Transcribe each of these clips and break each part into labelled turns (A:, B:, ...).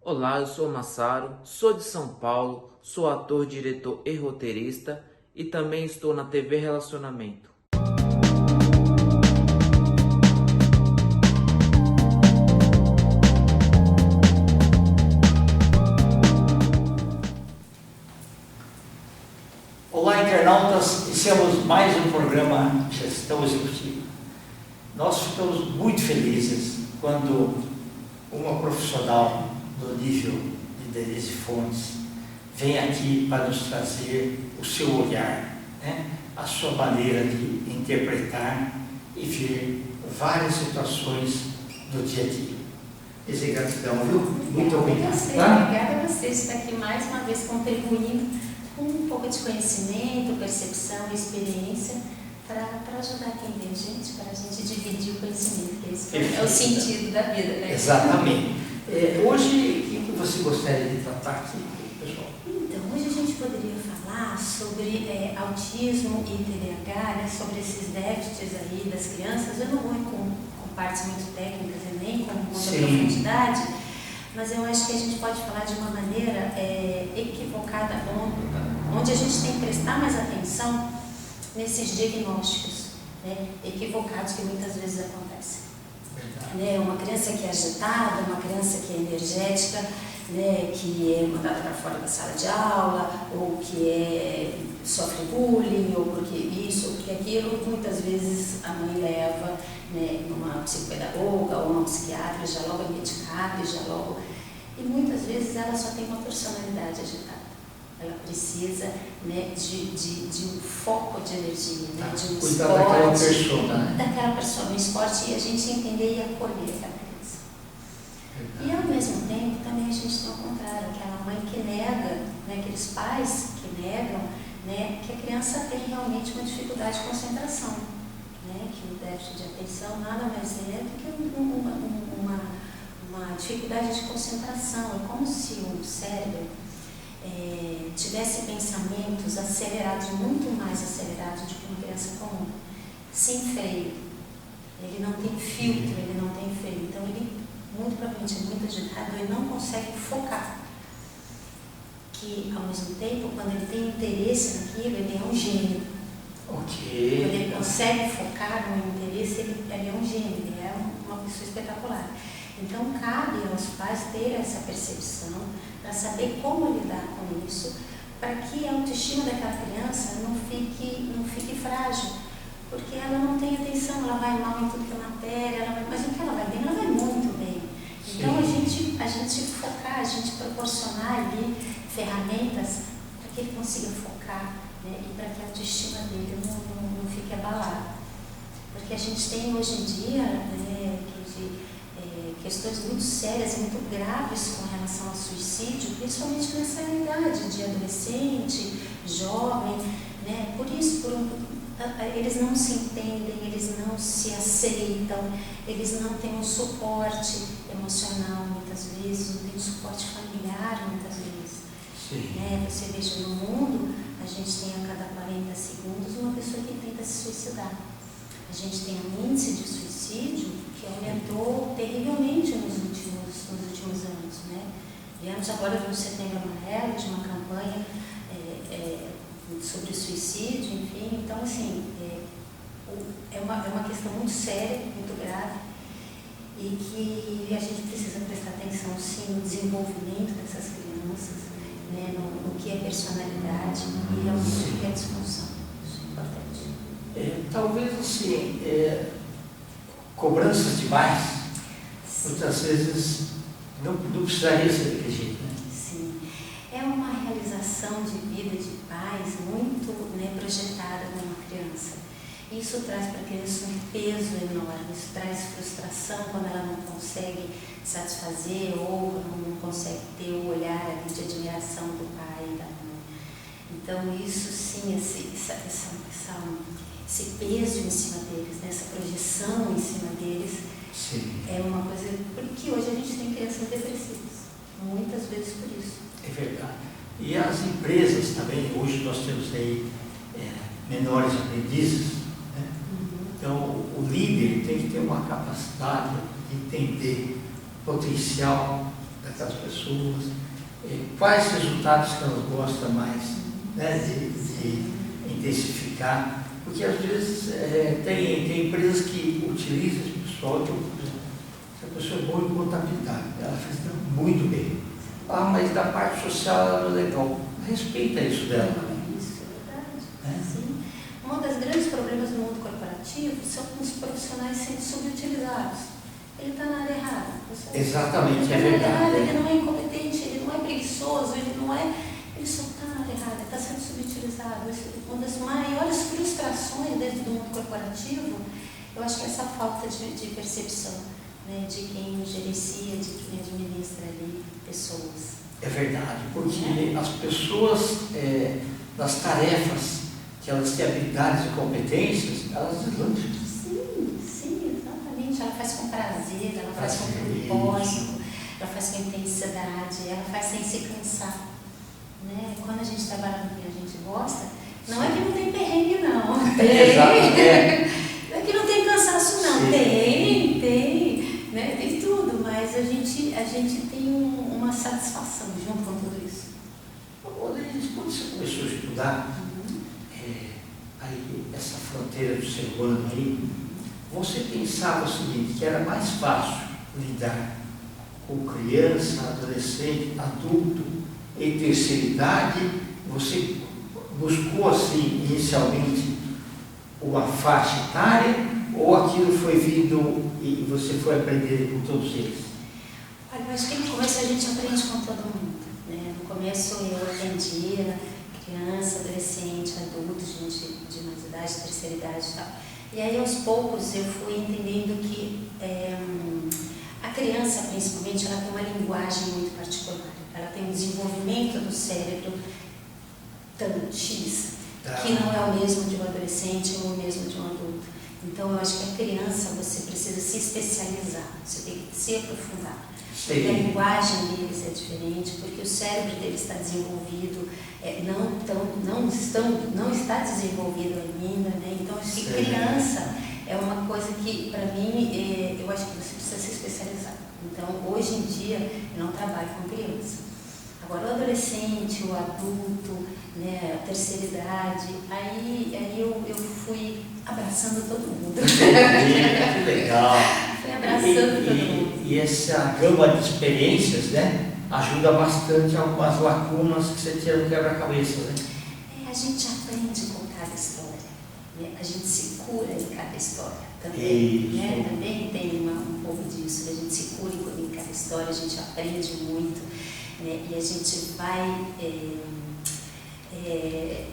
A: Olá, eu sou Massaro, sou de São Paulo, sou ator, diretor e roteirista e também estou na TV Relacionamento.
B: Olá, internautas, iniciamos mais um programa Gestão Executiva. Nós ficamos muito felizes quando uma profissional do nível de Denise Fontes vem aqui para nos trazer o seu olhar, a sua maneira de interpretar e ver várias situações do dia a dia. Esse é gratidão, viu? Muito obrigado.
C: Obrigada a você de estar aqui mais uma vez contribuindo com um pouco de conhecimento, percepção e experiência para ajudar quem vê a gente, para a gente dividir o conhecimento, que esse é o sentido da vida, né?
B: Exatamente. Hoje, o que você gostaria de tratar aqui, pessoal?
C: Então, hoje a gente poderia falar sobre autismo e TDAH, né, sobre esses déficits aí das crianças. Eu não vou ir com partes muito técnicas e nem com muita profundidade, mas eu acho que a gente pode falar de uma maneira equivocada, onde a gente tem que prestar mais atenção nesses diagnósticos, né, equivocados que muitas vezes acontecem. Né, uma criança que é agitada, uma criança que é energética, né, que é mandada para fora da sala de aula, ou que sofre bullying, ou porque isso, ou porque aquilo, muitas vezes a mãe leva, né, numa psicopedagoga ou numa psiquiatra, já logo é medicada, já logo... E muitas vezes ela só tem uma personalidade agitada. Ela precisa, né, de um foco de energia, né, de um
B: cuidar
C: esporte,
B: daquela pessoa, né?
C: daquela pessoa, um esporte, e a gente entender e acolher aquela criança. E ao mesmo tempo também a gente tem o contrário, aquela mãe que nega, né, aqueles pais que negam, né, que a criança tem realmente uma dificuldade de concentração, né, que o déficit de atenção nada mais é do que uma dificuldade de concentração. É como se o cérebro tivesse pensamentos acelerados, muito mais acelerados do que uma criança comum, sem freio. Ele não tem filtro, ele não tem freio. Então ele, muito provavelmente, é muito agitado, ele não consegue focar. Que, ao mesmo tempo, quando ele tem interesse naquilo, ele é um gênio.
B: Ok.
C: Quando ele consegue focar no interesse, ele é um gênio, ele é uma pessoa espetacular. Então, cabe aos pais ter essa percepção para saber como lidar com isso, para que a autoestima daquela criança não fique frágil, porque ela não tem atenção, ela vai mal em tudo que é matéria, mas o que ela vai bem, ela vai muito bem. Então, a gente focar, a gente proporcionar ali ferramentas para que ele consiga focar, né, e para que a autoestima dele não fique abalada. Porque a gente tem hoje em dia, né, questões muito sérias e muito graves com relação ao suicídio, principalmente nessa idade de adolescente, jovem, né? Por isso, eles não se entendem, eles não se aceitam, eles não têm um suporte emocional muitas vezes, não têm um suporte familiar muitas vezes. Né? Você veja, no mundo, a gente tem a cada 40 segundos uma pessoa que tenta se suicidar. A gente tem um índice de suicídio que aumentou terrivelmente nos últimos anos, né? Viemos agora do Setembro Amarelo, de uma campanha sobre suicídio, enfim. Então, assim, é uma questão muito séria, muito grave, e que a gente precisa prestar atenção, sim, no desenvolvimento dessas crianças, né? no que é personalidade e realmente no que é disfunção. Isso é importante.
B: Talvez, assim, cobranças demais, muitas vezes não precisaria ser daquele jeito, né?
C: Sim. É uma realização de vida de pais muito, né, projetada numa criança. Isso traz para a criança um peso enorme, isso traz frustração quando ela não consegue satisfazer ou não consegue ter o olhar ali de admiração do pai e da mãe. Então isso sim, esse peso em cima deles, né, essa projeção em cima deles, sim, é uma coisa... Porque hoje a gente tem crianças depressivas, muitas vezes por isso.
B: É verdade. E as empresas também, hoje nós temos aí menores aprendizes, né? Então o líder tem que ter uma capacidade de entender o potencial das pessoas, quais resultados que elas gostam mais, né, de intensificar, porque às vezes tem empresas que utilizam esse pessoal, se a pessoa é boa em contabilidade, ela faz muito bem. Ah, mas da parte social ela não é legal. Respeita isso dela.
C: Isso é verdade. Sim. Um dos grandes problemas no mundo corporativo são os profissionais sendo subutilizados. Ele está na área errada.
B: Exatamente, é
C: ele
B: verdade.
C: Ele não é incompetente, ele não é preguiçoso, ele só está na área errada, está sendo subutilizado. Uma das maiores frustrações dentro do mundo corporativo, eu acho que é essa falta de percepção, né, de quem gerencia, de quem administra ali pessoas.
B: É verdade, porque as pessoas, das tarefas que elas têm habilidades e competências, elas deslancham.
C: Sim, exatamente. Ela faz com prazer, ela faz com propósito, ela faz com intensidade, ela faz sem se cansar. Né? Quando a gente trabalha com quem a gente gosta, não é que não tem perrengue, não. Tem. Não é que não tem cansaço, não. Sim. Tem, né? Tem tudo, mas a gente tem uma satisfação junto com tudo isso.
B: Quando você começou a estudar, aí, essa fronteira do ser humano aí, você pensava o seguinte, que era mais fácil lidar com criança, adolescente, adulto e terceira idade? Você buscou assim inicialmente uma faixa etária ou aquilo foi vindo e você foi aprendendo com todos eles?
C: Olha, eu acho que no começo a gente aprende com todo mundo, né? No começo eu aprendia criança, adolescente, adulto, gente de mais idade, terceira idade e tal. E aí aos poucos eu fui entendendo que a criança principalmente ela tem uma linguagem muito particular. Ela tem um desenvolvimento do cérebro tanto X, que não é o mesmo de um adolescente ou o mesmo de um adulto. Então eu acho que a criança você precisa se especializar, você tem que se aprofundar. Porque a linguagem deles é diferente, porque o cérebro deles está desenvolvido, não está desenvolvido ainda, né? Então acho que criança é uma coisa que, para mim, eu acho que você precisa se especializar. Então, hoje em dia, eu não trabalho com criança. Agora, o adolescente, o adulto, né, a terceira idade, aí eu fui abraçando todo mundo.
B: Que legal!
C: Fui abraçando todo mundo.
B: E essa gama de experiências, né, ajuda bastante algumas lacunas que você tira no quebra-cabeça, né?
C: A gente aprende com cada história, né? A gente se cura em cada história também, né? Também tem um pouco disso, a gente se cura em cada história, a gente aprende muito, né? E a gente vai,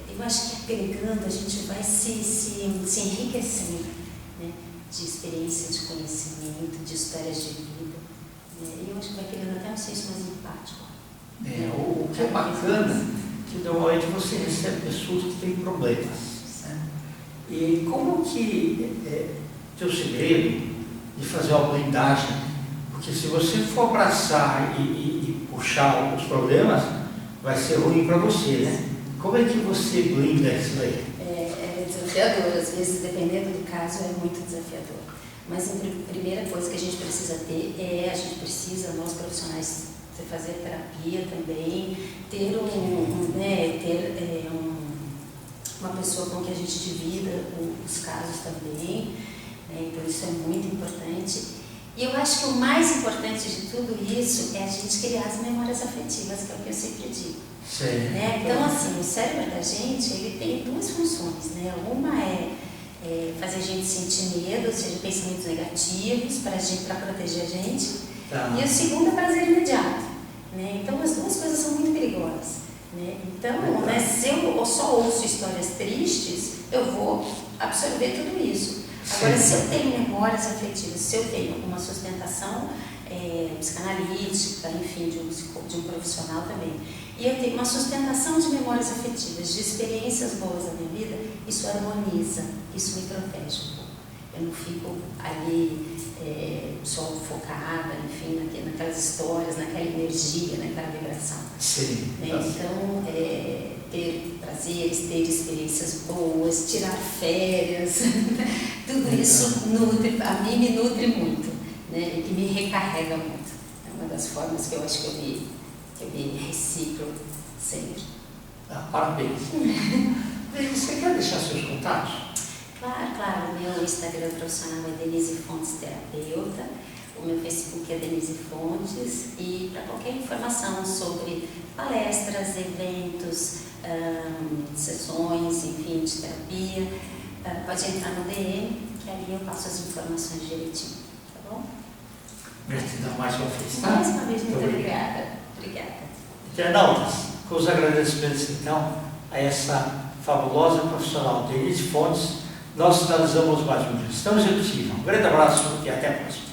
C: eu acho que agregando, a gente vai se enriquecendo, né? De experiência, de conhecimento, de histórias de vida. E eu acho que vai criando até um senso mais empático.
B: O que é bacana, que normalmente você recebe pessoas que têm problemas. Né? E como que teu segredo de fazer uma blindagem? Porque se você for abraçar e puxar os problemas, vai ser ruim para você, né? Como é que você blinda isso aí?
C: É desafiador, às vezes, dependendo do caso, é muito desafiador. Mas a primeira coisa que a gente precisa ter a gente precisa, nós profissionais, fazer terapia também, ter uma pessoa com que a gente divida os casos também, né? Então isso é muito importante. E eu acho que o mais importante de tudo isso é a gente criar as memórias afetivas, que é o que eu sempre digo. Né? Então, assim, o cérebro da gente, ele tem duas funções, né? Uma é fazer a gente sentir medo, ou seja, pensamentos negativos para proteger a gente. E o segundo é prazer imediato. Né? Então, as duas coisas são muito perigosas. Né? Então, né, se eu só ouço histórias tristes, eu vou absorver tudo isso. Agora, se eu tenho memórias afetivas, se eu tenho uma sustentação psicanalítica, enfim, de um profissional também, e eu tenho uma sustentação de memórias afetivas, de experiências boas da minha vida, isso harmoniza, isso me protege um pouco. Eu não fico ali só focada, enfim, naquelas histórias, naquela energia, naquela vibração.
B: Sim.
C: Né? Então, ter prazeres, ter experiências boas, tirar férias, tudo isso nutre, a mim me nutre muito, né? E me recarrega muito. Então, uma das formas que eu acho que eu me reciclo sempre.
B: Parabéns. Você quer deixar seus contatos?
C: Claro. Meu Instagram profissional é Denise Fontes Terapeuta, o meu Facebook é Denise Fontes, e para qualquer informação sobre palestras, eventos, sessões, enfim, de terapia, pode entrar no DM, que ali eu passo as informações direitinho, tá bom?
B: Gratidão mais uma vez, tá?
C: Mais uma vez, muito obrigada.
B: Internautas, com os agradecimentos então a essa fabulosa profissional Denise Fontes, nós finalizamos mais um Gestão Executiva. Um grande abraço e até a próxima.